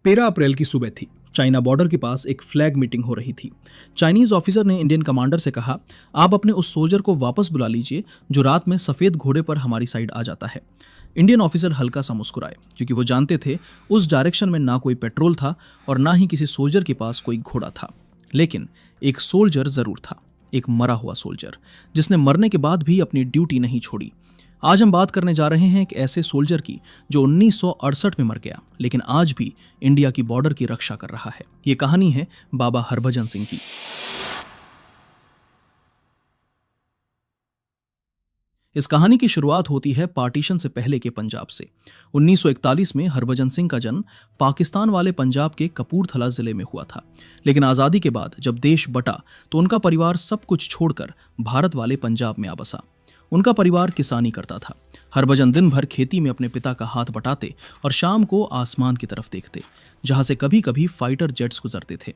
13 अप्रैल की सुबह थी। चाइना बॉर्डर के पास एक फ्लैग मीटिंग हो रही थी। चाइनीज ऑफिसर ने इंडियन कमांडर से कहा, आप अपने उस सोल्जर को वापस बुला लीजिए जो रात में सफेद घोड़े पर हमारी साइड आ जाता है। इंडियन ऑफिसर हल्का सा मुस्कुराए, क्योंकि वो जानते थे उस डायरेक्शन में ना कोई पेट्रोल था और ना ही किसी सोल्जर के पास कोई घोड़ा था। लेकिन एक सोल्जर जरूर था, एक मरा हुआ सोल्जर, जिसने मरने के बाद भी अपनी ड्यूटी नहीं छोड़ी। आज हम बात करने जा रहे हैं एक ऐसे सोल्जर की जो 1968 में मर गया, लेकिन आज भी इंडिया की बॉर्डर की रक्षा कर रहा है। ये कहानी है बाबा हरभजन सिंह की। इस कहानी की शुरुआत होती है पार्टीशन से पहले के पंजाब से। 1941 में हरभजन सिंह का जन्म पाकिस्तान वाले पंजाब के कपूरथला जिले में हुआ था। लेकिन आज़ादी के बाद जब देश बटा तो उनका परिवार सब कुछ छोड़कर भारत वाले पंजाब में आ बसा। उनका परिवार किसानी करता था। हरभजन दिन भर खेती में अपने पिता का हाथ बटाते और शाम को आसमान की तरफ देखते, जहां से कभी कभी फाइटर जेट्स गुजरते थे।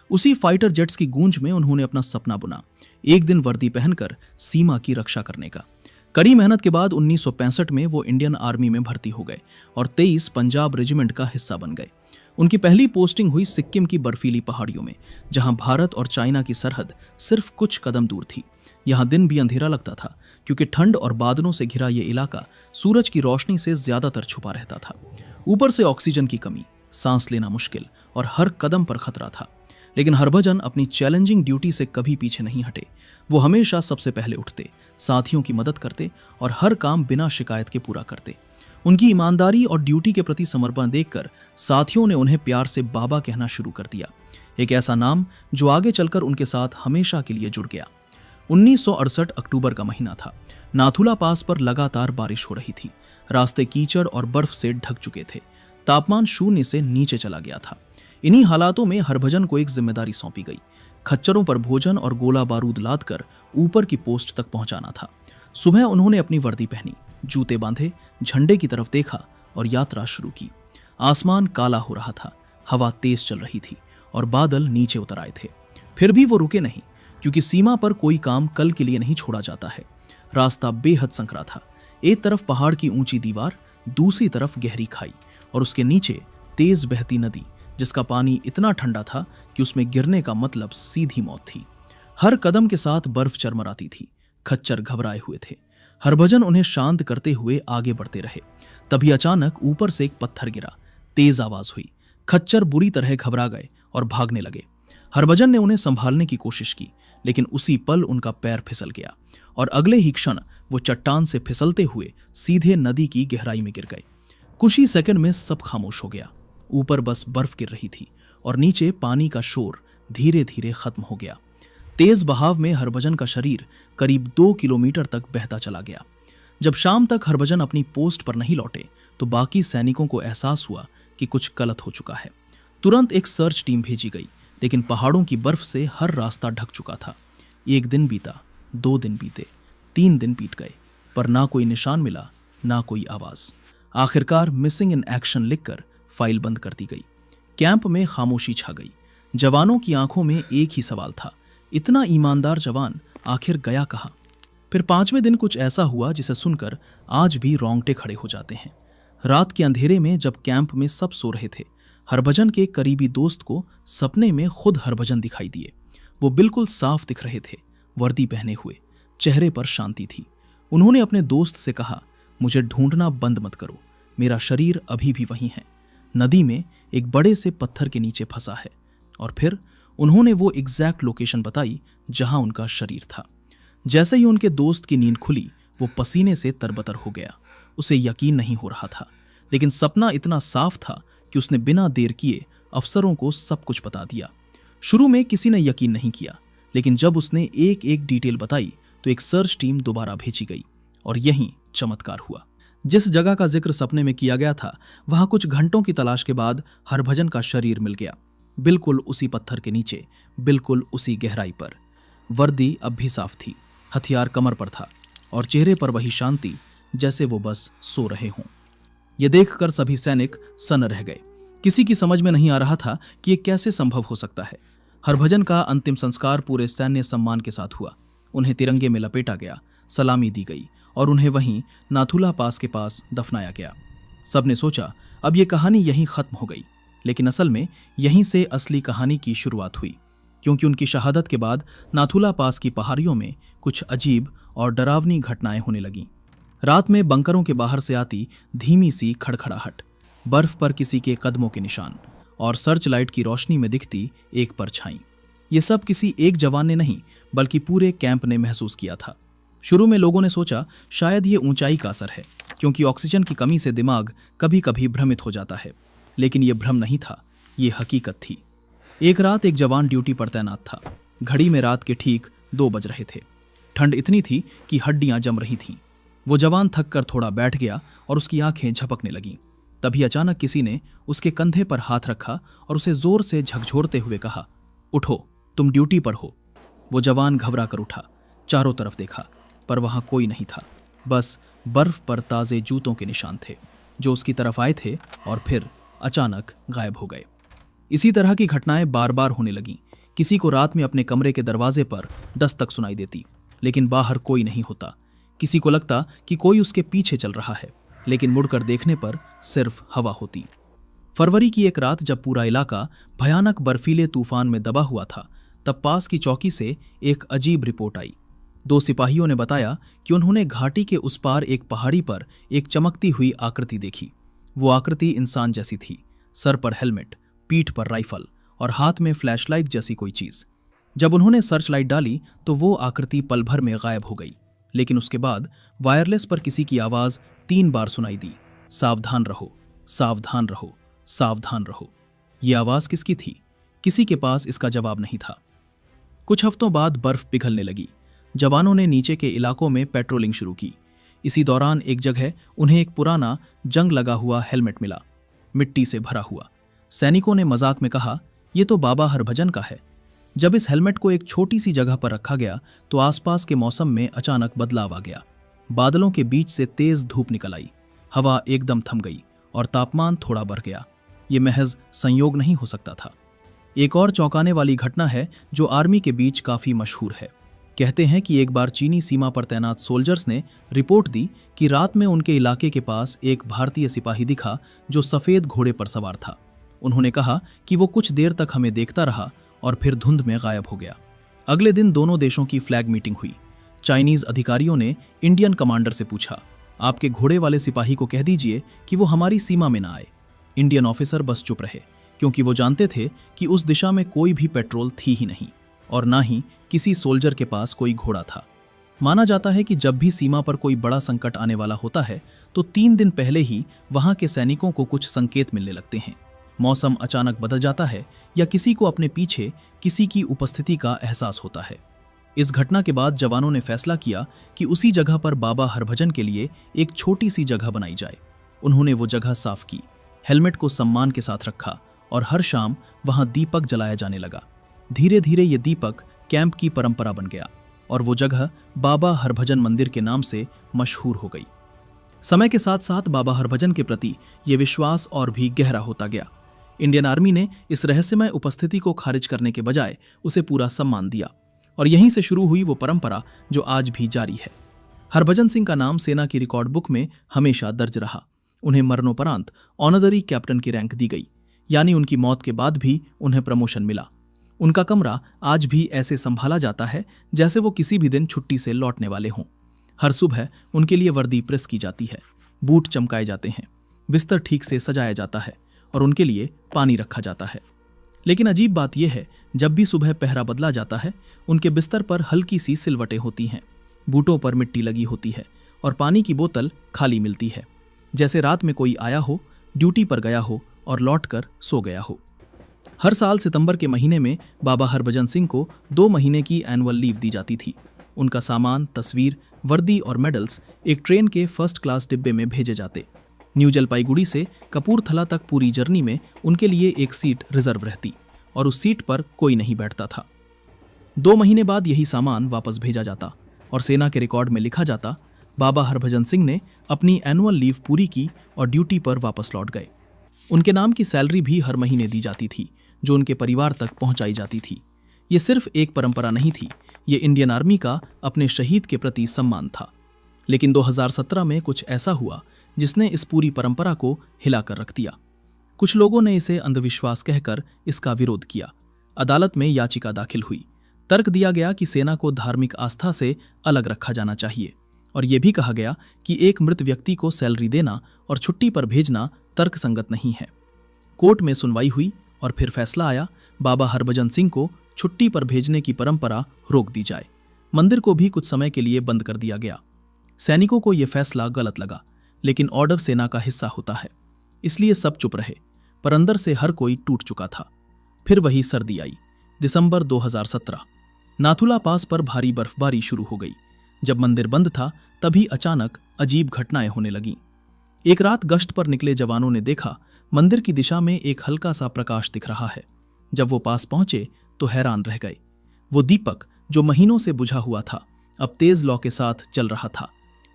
उसी फाइटर जेट्स की गूंज में उन्होंने अपना सपना बुना, एक दिन वर्दी पहनकर सीमा की रक्षा करने का। कड़ी मेहनत के बाद 1965 में वो इंडियन आर्मी में भर्ती हो गए और 23 पंजाब रेजिमेंट का हिस्सा बन गए। उनकी पहली पोस्टिंग हुई सिक्किम की बर्फीली पहाड़ियों में, जहां भारत और चाइना की सरहद सिर्फ कुछ कदम दूर थी। यहां दिन भी अंधेरा लगता था, क्योंकि ठंड और बादलों से घिरा ये इलाका सूरज की रोशनी से ज्यादातर छुपा रहता था। ऊपर से ऑक्सीजन की कमी, सांस लेना मुश्किल और हर कदम पर खतरा था। लेकिन हरभजन अपनी चैलेंजिंग ड्यूटी से कभी पीछे नहीं हटे। वो हमेशा सबसे पहले उठते, साथियों की मदद करते और हर काम बिना शिकायत के पूरा करते। उनकी ईमानदारी और ड्यूटी के प्रति समर्पण देखकर साथियों ने उन्हें प्यार से बाबा कहना शुरू कर दिया, एक ऐसा नाम जो आगे चलकर उनके साथ हमेशा के लिए जुड़ गया। 1968 अक्टूबर का महीना था। नाथुला पास पर लगातार बारिश हो रही थी। रास्ते कीचड़ और बर्फ से ढक चुके थे। तापमान 0 से नीचे चला गया था। इन्हीं हालातों में हरभजन को एक जिम्मेदारी सौंपी गई, खच्चरों पर भोजन और गोला बारूद लादकर ऊपर की पोस्ट तक पहुंचाना था। सुबह उन्होंने अपनी वर्दी पहनी, जूते बांधे, झंडे की तरफ देखा और यात्रा शुरू की। आसमान काला हो रहा था, हवा तेज चल रही थी और बादल नीचे उतर आए थे। फिर भी वो रुके नहीं, क्योंकि सीमा पर कोई काम कल के लिए नहीं छोड़ा जाता है। रास्ता बेहद संकरा था। एक तरफ पहाड़ की ऊंची दीवार, दूसरी तरफ गहरी खाई और उसके नीचे तेज बहती नदी, जिसका पानी इतना ठंडा था कि उसमें गिरने का मतलब सीधी मौत थी। हर कदम के साथ बर्फ चरमराती थी। खच्चर घबराए हुए थे। हरभजन उन्हें शांत करते हुए आगे बढ़ते रहे। तभी अचानक ऊपर से एक पत्थर गिरा। तेज आवाज हुई। खच्चर बुरी तरह घबरा गए और भागने लगे। हरभजन ने उन्हें संभालने की कोशिश की, लेकिन उसी पल उनका पैर फिसल गया और अगले ही क्षण वो चट्टान से फिसलते हुए सीधे नदी की गहराई में गिर गए। कुछ ही सेकंड में सब खामोश हो गया। ऊपर बस बर्फ गिर रही थी और नीचे पानी का शोर धीरे धीरे खत्म हो गया। तेज बहाव में हरभजन का शरीर करीब 2 किलोमीटर तक बहता चला गया। जब शाम तक हरभजन अपनी पोस्ट पर नहीं लौटे तो बाकी सैनिकों को एहसास हुआ कि कुछ गलत हो चुका है। तुरंत एक सर्च टीम भेजी गई, लेकिन पहाड़ों की बर्फ से हर रास्ता ढक चुका था। 1 दिन बीता, 2 दिन बीते, 3 दिन बीत गए, पर ना कोई निशान मिला, ना कोई आवाज। आखिरकार मिसिंग इन एक्शन लिखकर फाइल बंद कर दी गई। कैंप में खामोशी छा गई। जवानों की आंखों में एक ही सवाल था, इतना ईमानदार जवान आखिर गया कहाँ? फिर 5वें दिन कुछ ऐसा हुआ जिसे सुनकर आज भी रोंगटे खड़े हो जाते हैं। रात के अंधेरे में जब कैंप में सब सो रहे थे, हरभजन के करीबी दोस्त को सपने में खुद हरभजन दिखाई दिए। वो बिल्कुल साफ दिख रहे थे, वर्दी पहने हुए, चेहरे पर शांति थी। उन्होंने अपने दोस्त से कहा, मुझे ढूंढना बंद मत करो, मेरा शरीर अभी भी वहीं है, नदी में एक बड़े से पत्थर के नीचे फंसा है। और फिर उन्होंने वो एग्जैक्ट लोकेशन बताई जहां उनका शरीर था। जैसे ही उनके दोस्त की नींद खुली, वो पसीने से तरबतर हो गया। उसे यकीन नहीं हो रहा था, लेकिन सपना इतना साफ था कि उसने बिना देर किए अफसरों को सब कुछ बता दिया। शुरू में किसी ने यकीन नहीं किया, लेकिन जब उसने एक एक डिटेल बताई तो एक सर्च टीम दोबारा भेजी गई और यहीं चमत्कार हुआ। जिस जगह का जिक्र सपने में किया गया था, वहां कुछ घंटों की तलाश के बाद हरभजन का शरीर मिल गया, बिल्कुल उसी पत्थर के नीचे, बिल्कुल उसी गहराई पर। वर्दी अब भी साफ थी, हथियार कमर पर था और चेहरे पर वही शांति, जैसे वो बस सो रहे हों। यह देखकर सभी सैनिक सन्न रह गए। किसी की समझ में नहीं आ रहा था कि यह कैसे संभव हो सकता है। हरभजन का अंतिम संस्कार पूरे सैन्य सम्मान के साथ हुआ। उन्हें तिरंगे में लपेटा गया, सलामी दी गई और उन्हें वहीं नाथुला पास के पास दफनाया गया। सबने सोचा अब यह कहानी यहीं खत्म हो गई, लेकिन असल में यहीं से असली कहानी की शुरुआत हुई, क्योंकि उनकी शहादत के बाद नाथुला पास की पहाड़ियों में कुछ अजीब और डरावनी घटनाएं होने लगीं। रात में बंकरों के बाहर से आती धीमी सी खड़खड़ाहट, बर्फ पर किसी के कदमों के निशान और सर्च लाइट की रोशनी में दिखती एक परछाई। ये सब किसी एक जवान ने नहीं बल्कि पूरे कैंप ने महसूस किया था। शुरू में लोगों ने सोचा शायद ये ऊंचाई का असर है, क्योंकि ऑक्सीजन की कमी से दिमाग कभी कभी भ्रमित हो जाता है। लेकिन ये भ्रम नहीं था, ये हकीकत थी। एक रात एक जवान ड्यूटी पर तैनात था। घड़ी में रात के ठीक 2 बज रहे थे। ठंड इतनी थी कि हड्डियां जम रही थीं। वो जवान थक कर थोड़ा बैठ गया और उसकी आंखें झपकने लगीं। तभी अचानक किसी ने उसके कंधे पर हाथ रखा और उसे जोर से झकझोरते हुए कहा, उठो, तुम ड्यूटी पर हो। वो जवान घबरा कर उठा, चारों तरफ देखा, पर वहां कोई नहीं था। बस बर्फ पर ताजे जूतों के निशान थे जो उसकी तरफ आए थे और फिर अचानक गायब हो गए। इसी तरह की घटनाएं बार बार होने लगीं। किसी को रात में अपने कमरे के दरवाजे पर दस्तक सुनाई देती, लेकिन बाहर कोई नहीं होता। किसी को लगता कि कोई उसके पीछे चल रहा है, लेकिन मुड़कर देखने पर सिर्फ हवा होती। फरवरी की एक रात जब पूरा इलाका भयानक बर्फीले तूफान में दबा हुआ था, तब पास की चौकी से एक अजीब रिपोर्ट आई। 2 सिपाहियों ने बताया कि उन्होंने घाटी के उस पार एक पहाड़ी पर एक चमकती हुई आकृति देखी। वो आकृति इंसान जैसी थी, सर पर हेलमेट, पीठ पर राइफल और हाथ में फ्लैशलाइट जैसी कोई चीज। जब उन्होंने सर्च लाइट डाली तो वो आकृति पल भर में गायब हो गई। लेकिन उसके बाद वायरलेस पर किसी की आवाज 3 बार सुनाई दी, सावधान रहो, सावधान रहो, सावधान रहो। ये आवाज किसकी थी? किसी के पास इसका जवाब नहीं था। कुछ हफ्तों बाद बर्फ पिघलने लगी। जवानों ने नीचे के इलाकों में पेट्रोलिंग शुरू की। इसी दौरान एक जगह उन्हें एक पुराना जंग लगा हुआ हेलमेट मिला, मिट्टी से भरा हुआ। सैनिकों ने मजाक में कहा, ये तो बाबा हरभजन का है। जब इस हेलमेट को एक छोटी सी जगह पर रखा गया तो आसपास के मौसम में अचानक बदलाव आ गया। बादलों के बीच से तेज धूप निकल आई, हवा एकदम थम गई और तापमान थोड़ा बढ़ गया। ये महज संयोग नहीं हो सकता था। एक और चौंकाने वाली घटना है जो आर्मी के बीच काफी मशहूर है। कहते हैं कि एक बार चीनी सीमा पर तैनात सोल्जर्स ने रिपोर्ट दी कि रात में उनके इलाके के पास एक भारतीय सिपाही दिखा जो सफेद घोड़े पर सवार था। उन्होंने कहा कि वो कुछ देर तक हमें देखता रहा और फिर धुंध में गायब हो गया। अगले दिन दोनों देशों की फ्लैग मीटिंग हुई। चाइनीज अधिकारियों ने इंडियन कमांडर से पूछा, आपके घोड़े वाले सिपाही को कह दीजिए कि वो हमारी सीमा में ना आए। इंडियन ऑफिसर बस चुप रहे, क्योंकि वो जानते थे कि उस दिशा में कोई भी पेट्रोल थी ही नहीं और ना ही किसी सोल्जर के पास कोई घोड़ा था। माना जाता है कि जब भी सीमा पर कोई बड़ा संकट आने वाला होता है तो 3 दिन पहले ही वहां के सैनिकों को कुछ संकेत मिलने लगते हैं। मौसम अचानक बदल जाता है या किसी को अपने पीछे किसी की उपस्थिति का एहसास होता है। इस घटना के बाद जवानों ने फैसला किया कि उसी जगह पर बाबा हरभजन के लिए एक छोटी सी जगह बनाई जाए। उन्होंने वो जगह साफ की, हेलमेट को सम्मान के साथ रखा और हर शाम वहां दीपक जलाया जाने लगा। धीरे धीरे ये दीपक कैंप की परंपरा बन गया और वो जगह बाबा हरभजन मंदिर के नाम से मशहूर हो गई। समय के साथ साथ बाबा हरभजन के प्रति ये विश्वास और भी गहरा होता गया। इंडियन आर्मी ने इस रहस्यमय उपस्थिति को खारिज करने के बजाय उसे पूरा सम्मान दिया और यहीं से शुरू हुई वो परंपरा जो आज भी जारी है। हरभजन सिंह का नाम सेना की रिकॉर्ड बुक में हमेशा दर्ज रहा। उन्हें मरणोपरांत ऑनररी कैप्टन की रैंक दी गई, यानी उनकी मौत के बाद भी उन्हें प्रमोशन मिला। उनका कमरा आज भी ऐसे संभाला जाता है जैसे वो किसी भी दिन छुट्टी से लौटने वाले हों। हर सुबह उनके लिए वर्दी प्रेस की जाती है, बूट चमकाए जाते हैं, बिस्तर ठीक से सजाया जाता है और उनके लिए पानी रखा जाता है। लेकिन अजीब बात यह है, जब भी सुबह पहरा बदला जाता है उनके बिस्तर पर हल्की सी सिलवटें होती हैं, बूटों पर मिट्टी लगी होती है और पानी की बोतल खाली मिलती है, जैसे रात में कोई आया हो, ड्यूटी पर गया हो और लौटकर सो गया हो। हर साल सितंबर के महीने में बाबा हरभजन सिंह को 2 महीने की एनुअल लीव दी जाती थी। उनका सामान, तस्वीर, वर्दी और मेडल्स एक ट्रेन के फर्स्ट क्लास डिब्बे में भेजे जाते। न्यू जलपाईगुड़ी से कपूरथला तक पूरी जर्नी में उनके लिए एक सीट रिजर्व रहती और उस सीट पर कोई नहीं बैठता था। 2 महीने बाद यही सामान वापस भेजा जाता और सेना के रिकॉर्ड में लिखा जाता, बाबा हरभजन सिंह ने अपनी एनुअल लीव पूरी की और ड्यूटी पर वापस लौट गए। उनके नाम की सैलरी भी हर महीने दी जाती थी जो उनके परिवार तक पहुंचाई जाती थी। ये सिर्फ एक परंपरा नहीं थी, ये इंडियन आर्मी का अपने शहीद के प्रति सम्मान था। लेकिन 2017 में कुछ ऐसा हुआ जिसने इस पूरी परंपरा को हिलाकर रख दिया। कुछ लोगों ने इसे अंधविश्वास कहकर इसका विरोध किया। अदालत में याचिका दाखिल हुई। तर्क दिया गया कि सेना को धार्मिक आस्था से अलग रखा जाना चाहिए और यह भी कहा गया कि एक मृत व्यक्ति को सैलरी देना और छुट्टी पर भेजना तर्कसंगत नहीं है। कोर्ट में सुनवाई हुई और फिर फैसला आया, बाबा हरभजन सिंह को छुट्टी पर भेजने की परंपरा रोक दी जाए। मंदिर को भी कुछ समय के लिए बंद कर दिया गया। सैनिकों को यह फैसला गलत लगा, लेकिन ऑर्डर सेना का हिस्सा होता है, इसलिए सब चुप रहे, पर अंदर से हर कोई टूट चुका था। फिर वही सर्दी आई, दिसंबर 2017। नाथुला पास पर भारी बर्फबारी शुरू हो गई। जब मंदिर बंद था तभी अचानक अजीब घटनाएं होने लगीं। एक रात गश्त पर निकले जवानों ने देखा मंदिर की दिशा में एक हल्का सा प्रकाश दिख रहा है। जब वो पास पहुंचे तो हैरान रह गए। वो दीपक जो महीनों से बुझा हुआ था अब तेज लौ के साथ जल रहा था।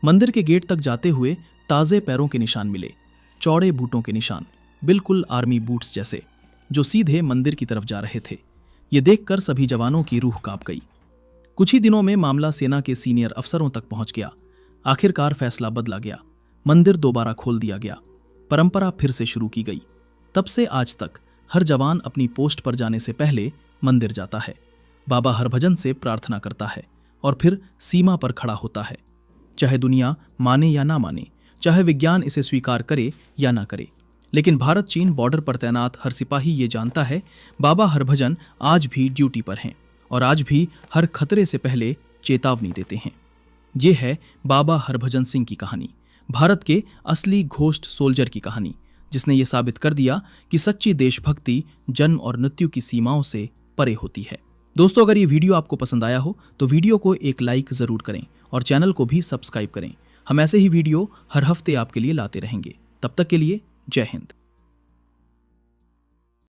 मंदिर के गेट तक जाते हुए ताजे पैरों के निशान मिले, चौड़े बूटों के निशान, बिल्कुल आर्मी बूट्स जैसे, जो सीधे मंदिर की तरफ जा रहे थे। ये देखकर सभी जवानों की रूह कांप गई। कुछ ही दिनों में मामला सेना के सीनियर अफसरों तक पहुंच गया। आखिरकार फैसला बदला गया, मंदिर दोबारा खोल दिया गया, परंपरा फिर से शुरू की गई। तब से आज तक हर जवान अपनी पोस्ट पर जाने से पहले मंदिर जाता है, बाबा हरभजन से प्रार्थना करता है और फिर सीमा पर खड़ा होता है। चाहे दुनिया माने या ना माने, चाहे विज्ञान इसे स्वीकार करे या ना करे, लेकिन भारत चीन बॉर्डर पर तैनात हर सिपाही ये जानता है बाबा हरभजन आज भी ड्यूटी पर हैं और आज भी हर खतरे से पहले चेतावनी देते हैं। ये है बाबा हरभजन सिंह की कहानी, भारत के असली घोस्ट सोल्जर की कहानी, जिसने ये साबित कर दिया कि सच्ची देशभक्ति जन्म और मृत्यु की सीमाओं से परे होती है। दोस्तों, अगर ये वीडियो आपको पसंद आया हो तो वीडियो को एक लाइक जरूर करें और चैनल को भी सब्सक्राइब करें। हम ऐसे ही वीडियो हर हफ्ते आपके लिए लाते रहेंगे। तब तक के लिए जय हिंद।